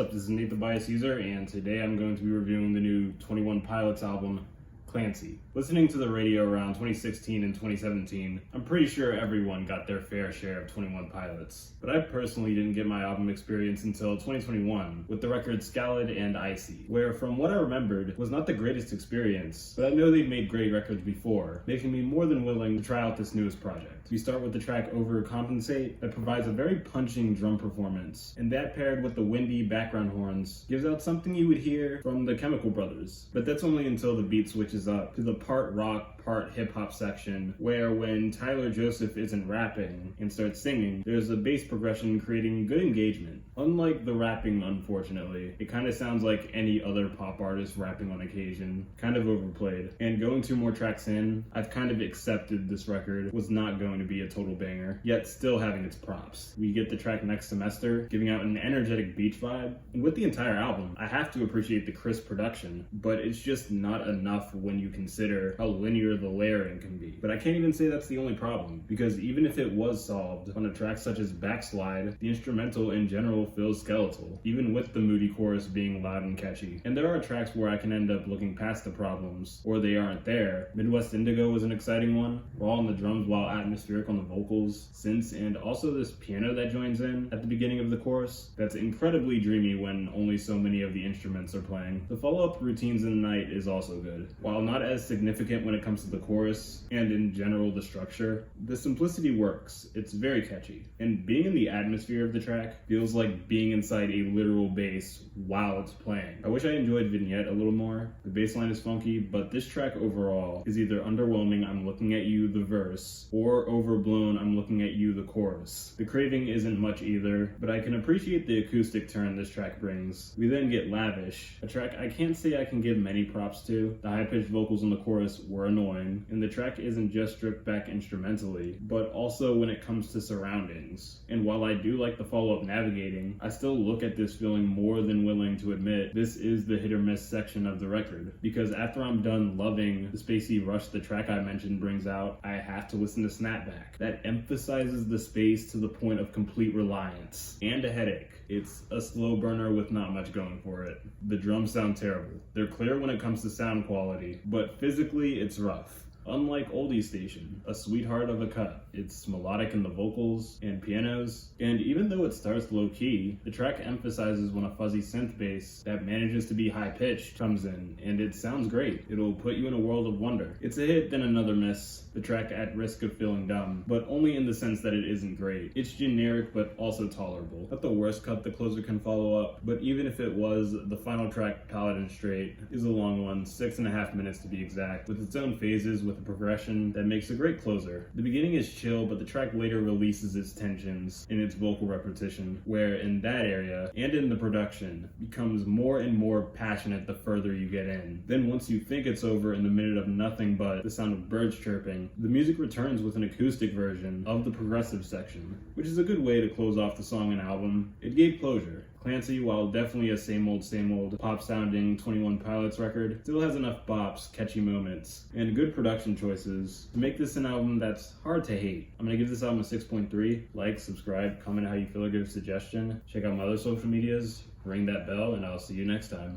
Sup, this is Nate the Bias User, and today I'm going to be reviewing the new 21 Pilots album, Clancy. Listening to the radio around 2016 and 2017, I'm pretty sure everyone got their fair share of 21 Pilots. But I personally didn't get my album experience until 2021 with the records Scaled and Icy, where from what I remembered was not the greatest experience, but I know they've made great records before, making me more than willing to try out this newest project. We start with the track Overcompensate that provides a very punching drum performance, and that paired with the windy background horns gives out something you would hear from the Chemical Brothers. But that's only until the beat switches up to the part rock, part hip-hop section, where when Tyler Joseph isn't rapping and starts singing, there's a bass progression creating good engagement. Unlike the rapping, unfortunately, it kind of sounds like any other pop artist rapping on occasion, kind of overplayed. And going 2 more tracks in, I've kind of accepted this record was not going to be a total banger, yet still having its props. We get the track Next Semester, giving out an energetic beach vibe, and with the entire album, I have to appreciate the crisp production, but it's just not enough when you consider how linear the layering can be. But I can't even say that's the only problem, because even if it was solved on a track such as Backslide, the instrumental in general feels skeletal, even with the moody chorus being loud and catchy. And there are tracks where I can end up looking past the problems, or they aren't there. Midwest Indigo was an exciting one, raw on the drums while atmospheric on the vocals, synths, and also this piano that joins in at the beginning of the chorus that's incredibly dreamy when only so many of the instruments are playing. The follow-up Routines in the Night is also good. While not as significant when it comes to the chorus, and in general the structure, the simplicity works. It's very catchy. And being in the atmosphere of the track feels like being inside a literal bass while it's playing. I wish I enjoyed Vignette a little more. The bass line is funky, but this track overall is either underwhelming, I'm looking at you, the verse, or overblown, I'm looking at you, the chorus. The Craving isn't much either, but I can appreciate the acoustic turn this track brings. We then get Lavish, a track I can't say I can give many props to. The high-pitched vocals in the chorus were annoying, and the track isn't just stripped back instrumentally, but also when it comes to surroundings. And while I do like the follow-up Navigating, I still look at this feeling more than willing to admit this is the hit or miss section of the record, because after I'm done loving the spacey rush the track I mentioned brings out, I have to listen to Snapback. That emphasizes the space to the point of complete reliance and a headache. It's a slow burner with not much going for it. The drums sound terrible. They're clear when it comes to sound quality, but physically it's rough. Unlike Oldies Station, a sweetheart of a cut, it's melodic in the vocals and pianos, and even though it starts low-key, the track emphasizes when a fuzzy synth bass that manages to be high-pitched comes in, and it sounds great. It'll put you in a world of wonder. It's a hit, then another miss, the track At Risk of Feeling Dumb, but only in the sense that it isn't great. It's generic, but also tolerable. Not the worst cut the closer can follow up, but even if it was, the final track, Paladin Strait, is a long one, 6.5 minutes to be exact, with its own phases with a progression that makes a great closer. The beginning is chill, but the track later releases its tensions in its vocal repetition, where in that area, and in the production, becomes more and more passionate the further you get in. Then once you think it's over in the minute of nothing but the sound of birds chirping, the music returns with an acoustic version of the progressive section, which is a good way to close off the song and album. It gave closure. Clancy, while definitely a same old pop-sounding 21 Pilots record, still has enough bops, catchy moments, and good production choices to make this an album that's hard to hate. I'm gonna give this album a 6.3. Like, subscribe, comment how you feel or give a suggestion. Check out my other social medias, ring that bell, and I'll see you next time.